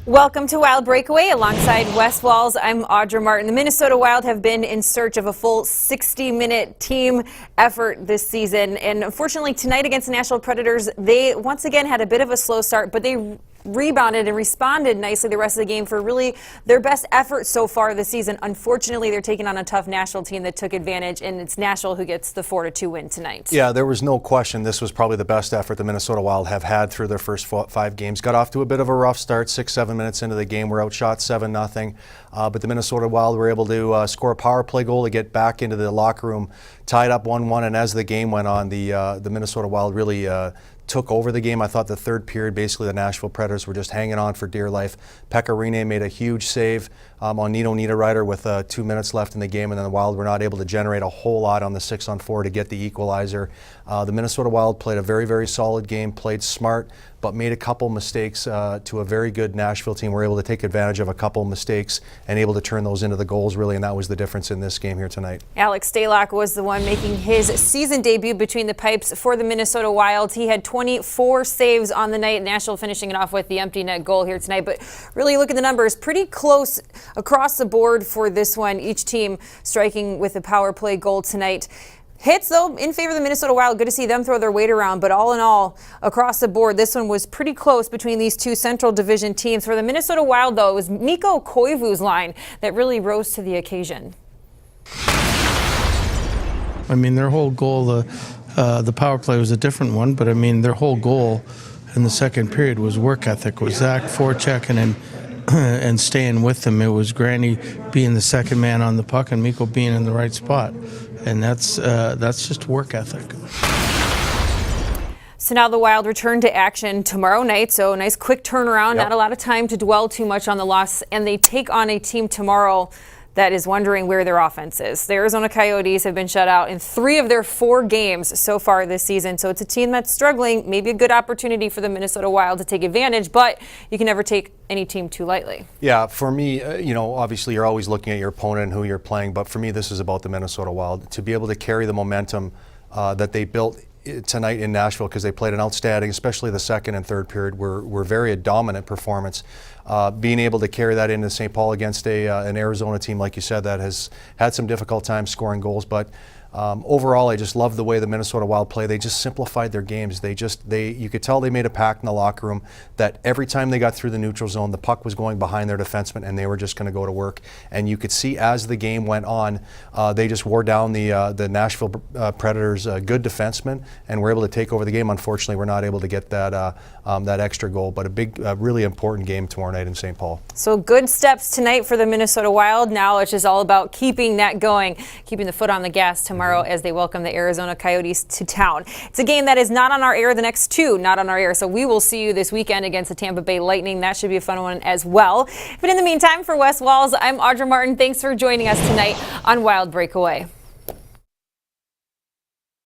Welcome to Wild Breakaway. Alongside Wes Walz, I'm Audra Martin. The Minnesota Wild have been in search of a full 60-minute team effort this season. And unfortunately, tonight against the Nashville Predators, they once again had a bit of a slow start, but they rebounded and responded nicely the rest of the game for really their best effort so far this season. Unfortunately, they're taking on a tough Nashville team that took advantage, and it's Nashville who gets the 4-2 win tonight. Yeah, there was no question this was probably the best effort the Minnesota Wild have had through their first 5 games. Got off to a bit of a rough start, 6-7 minutes into the game. We're outshot 7-0, but the Minnesota Wild were able to score a power play goal to get back into the locker room, tied up 1-1, and as the game went on, the Minnesota Wild really took over the game. I thought the third period, basically the Nashville Predators were just hanging on for dear life. Pekka Rinne made a huge save on Nino Niederreiter with 2 minutes left in the game, and then the Wild were not able to generate a whole lot on the 6-on-4 to get the equalizer. The Minnesota Wild played a very, very solid game, played smart, but made a couple mistakes to a very good Nashville team. Were able to take advantage of a couple mistakes and able to turn those into the goals, really, and that was the difference in this game here tonight. Alex Stalock was the one making his season debut between the pipes for the Minnesota Wild. He had 24 saves on the night. Nashville finishing it off with the empty net goal here tonight. But really, look at the numbers. Pretty close across the board for this one. Each team striking with a power play goal tonight. Hits, though, in favor of the Minnesota Wild. Good to see them throw their weight around. But all in all, across the board, this one was pretty close between these two Central Division teams. For the Minnesota Wild, though, it was Mikko Koivu's line that really rose to the occasion. I mean, their whole goal, the power play was a different one, but I mean, their whole goal in the second period was work ethic, was Zach forechecking and staying with them. It was Granny being the second man on the puck and Mikko being in the right spot. And that's just work ethic. So now the Wild return to action tomorrow night. So a nice quick turnaround, Yep. Not a lot of time to dwell too much on the loss. And they take on a team tomorrow that is wondering where their offense is. The Arizona Coyotes have been shut out in 3 of their 4 games so far this season. So it's a team that's struggling. Maybe a good opportunity for the Minnesota Wild to take advantage, but you can never take any team too lightly. Yeah, for me, obviously you're always looking at your opponent and who you're playing, but for me this is about the Minnesota Wild. To be able to carry the momentum that they built tonight in Nashville, because they played an outstanding, especially the second and third period, were very dominant performance. Being able to carry that into St. Paul against an Arizona team, like you said, that has had some difficult times scoring goals, but overall, I just love the way the Minnesota Wild play. They just simplified their games. You could tell they made a pact in the locker room that every time they got through the neutral zone, the puck was going behind their defenseman, and they were just going to go to work. And you could see as the game went on, they just wore down the Nashville Predators' good defensemen, and were able to take over the game. Unfortunately, we're not able to get that extra goal, but a big, really important game tomorrow night in St. Paul. So good steps tonight for the Minnesota Wild. Now it's just all about keeping that going, keeping the foot on the gas tomorrow as they welcome the Arizona Coyotes to town. It's a game that is not on our air, the next 2 not on our air. So we will see you this weekend against the Tampa Bay Lightning. That should be a fun one as well. But in the meantime, for Wes Walz, I'm Audra Martin. Thanks for joining us tonight on Wild Breakaway.